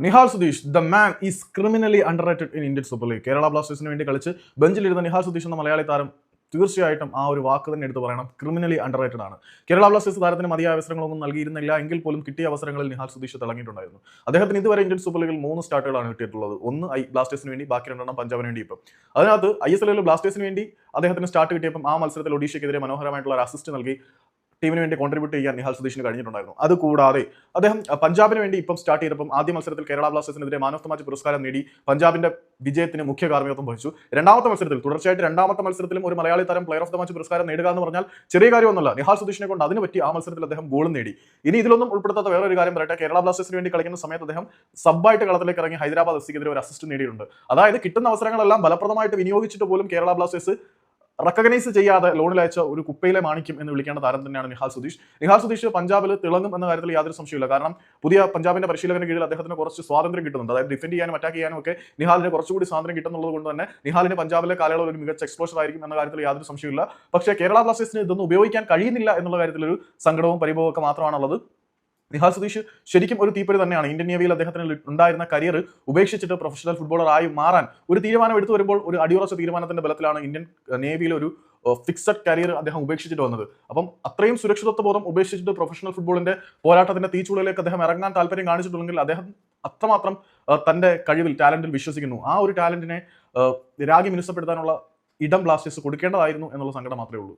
Nihal Sudheesh the man is criminally underrated in Indian Super League. Kerala ബ്ലാസ്റ്റേഴ്സിന് വേണ്ടി കളിച്ച് ബെഞ്ചിലിരുന്ന നിഹാൽ സുധീഷ് എന്ന മലയാളി താരം തീർച്ചയായിട്ടും ആ ഒരു വാക്ക് തന്നെ എടുത്ത് പറയണം, ക്രിമിനലി അണ്ടർറേറ്റഡ് ആണ്. കേരള ബ്ലാസ്റ്റേഴ്സ് താരത്തിന് മതിയായ അവസരങ്ങളൊന്നും നൽകിയിരുന്നില്ല എങ്കിൽ പോലും കിട്ടിയ അവസരങ്ങളിൽ നിഹാൽ സുധീഷ് തിളങ്ങിയിട്ടുണ്ടായിരുന്നു. അദ്ദേഹത്തിന് ഇതുവരെ ഇന്ത്യൻ സൂപ്പർ ലീഗിൽ 3 സ്റ്റാർട്ടുകളാണ് കിട്ടിയിട്ടുള്ളത്. ഒന്ന് ബ്ലാസ്റ്റേഴ്സിന് വേണ്ടി, ബാക്കി 2 പഞ്ചാബിന് വേണ്ടി. ഇപ്പം അതിനകത്ത് ISL ബ്ലാസ്റ്റേഴ്സിന് വേണ്ടി അദ്ദേഹത്തിന് സ്റ്റാർട്ട് കിട്ടിയപ്പം ആ മത്സരത്തിൽ ഒഡീഷയ്ക്കെതിരെ മനോഹരമായിട്ടുള്ള ഒരു അസിസ്റ്റ് നൽകി ടീമിന് വേണ്ടി കോൺട്രിബ്യൂട്ട് ചെയ്യാൻ നിഹാൽ സുധീഷിന് കഴിഞ്ഞിട്ടുണ്ടായിരുന്നു. അതുകൂടാതെ അദ്ദേഹം പഞ്ചാബിന് വേണ്ടി ഇപ്പം സ്റ്റാർട്ട് ചെയ്തപ്പം ആദ്യ മത്സരത്തിൽ കേരള ബ്ലാസ്റ്റേഴ്സിനെതിരെ മാൻ ഓഫ് ദ മാച്ച് പുരസ്കാരം നേടി പഞ്ചാബിന്റെ വിജയത്തിന് മുഖ്യ കാർമ്മികത്വം വഹിച്ചു. രണ്ടാമത്തെ മത്സരത്തിൽ തുടർച്ചയായിട്ട് രണ്ടാമത്തെ മത്സരത്തിലും ഒരു മലയാളി താരം പ്ലെയർ ഓഫ് ദ മാച്ച് പുരസ്കാരം നേടുക എന്ന് പറഞ്ഞാൽ ചെറിയ കാര്യമൊന്നുമല്ല. നിഹാൽ സുധീഷിനെ കൊണ്ട് അതിന് പറ്റി ആ മത്സരത്തിൽ അദ്ദേഹം ഗോളും നേടി. ഇനി ഇതിലൊന്നും ഉൾപ്പെടുത്താത്ത വേറൊരു കാര്യം പറയട്ടെ, കേരള ബ്ലാസ്റ്റേഴ്സിന് വേണ്ടി കളിക്കുന്ന സമയത്ത് അദ്ദേഹം സബ്ബായിട്ട് കളത്തിലേക്ക് ഇറങ്ങി ഹൈദരാബാദ് എഫ്സിക്കെതിരെ ഒരു അസിസ്റ്റ് നേടിയിട്ടുണ്ട്. അതായത് കിട്ടുന്ന അവസരങ്ങളെല്ലാം ഫലപ്രദമായിട്ട് വിനിയോഗിച്ചിട്ട് പോലും കേരള ബ്ലാസ്റ്റേഴ്സ് റെക്കഗ്നൈസ് ചെയ്യാതെ ലോണിൽ അയച്ച ഒരു കുപ്പയിലെ മാണിക്യം എന്ന് വിളിക്കേണ്ട താരം തന്നെയാണ് നിഹാൽ സുധീഷ്. നിഹാൽ സുധീഷ് പഞ്ചാബിൽ തിളങ്ങും എന്ന കാര്യത്തിൽ യാതൊരു സംശയമില്ല. കാരണം പുതിയ പഞ്ചാബിന്റെ പരിശീലകന്റെ കീഴിൽ അദ്ദേഹത്തിന് കുറച്ച് സ്വാതന്ത്ര്യം കിട്ടുന്നുണ്ട്. അതായത് ഡിഫെൻഡ് ചെയ്യാനും അറ്റാക്ക് ചെയ്യാനും ഒക്കെ നിഹാലിന് കുറച്ചുകൂടി സ്വാതന്ത്ര്യം കിട്ടുന്നുള്ളത് കൊണ്ട് തന്നെ നിഹാലിന് പഞ്ചാബിലെ കാലയളവിൽ ഒരു മികച്ച എക്സ്പ്ലോഷർ ആയിരിക്കും എന്ന കാര്യത്തിൽ യാതൊരു സംശയമില്ല. പക്ഷേ കേരള ബ്ലാസ്റ്റേഴ്സിന് ഇതൊന്നും ഉപയോഗിക്കാൻ കഴിയുന്നില്ല എന്നുള്ള കാര്യത്തിൽ ഒരു സങ്കടവും പരിഭവവും ഒക്കെ മാത്രമാണുള്ളത്. നിഹാൽ സുധീഷ് ശരിക്കും ഒരു തീപ്പൊരി തന്നെയാണ്. ഇന്ത്യൻ നേവിയിൽ അദ്ദേഹത്തിന് ഉണ്ടായിരുന്ന കരിയർ ഉപേക്ഷിച്ചിട്ട് പ്രൊഫഷണൽ ഫുട്ബോളർ ആയി മാറാൻ ഒരു തീരുമാനം എടുത്തു വരുമ്പോൾ ഒരു അടിയുറച്ച തീരുമാനത്തിന്റെ ബലത്തിലാണ് ഇന്ത്യൻ നേവിയിലെ ഒരു ഫിക്സഡ് കരിയർ അദ്ദേഹം ഉപേക്ഷിച്ചിട്ട് വന്നത്. അപ്പം അത്രയും സുരക്ഷിതത്വ ബോധം ഉപേക്ഷിച്ചിട്ട് പ്രൊഫഷണൽ ഫുട്ബോളിന്റെ പോരാട്ടത്തിന്റെ തീച്ചുളയിലേക്ക് അദ്ദേഹം ഇറങ്ങാൻ താല്പര്യം കാണിച്ചിട്ടുണ്ടെങ്കിൽ അദ്ദേഹം അത്രമാത്രം തന്റെ കഴിവിൽ, ടാലന്റിൽ വിശ്വസിക്കുന്നു. ആ ഒരു ടാലന്റിനെ രാഗി മിനുസപ്പെടുത്താനുള്ള ഇടം ബ്ലാസ്റ്റേഴ്സ് കൊടുക്കേണ്ടതായിരുന്നു എന്നുള്ള സങ്കടം മാത്രമേ ഉള്ളൂ.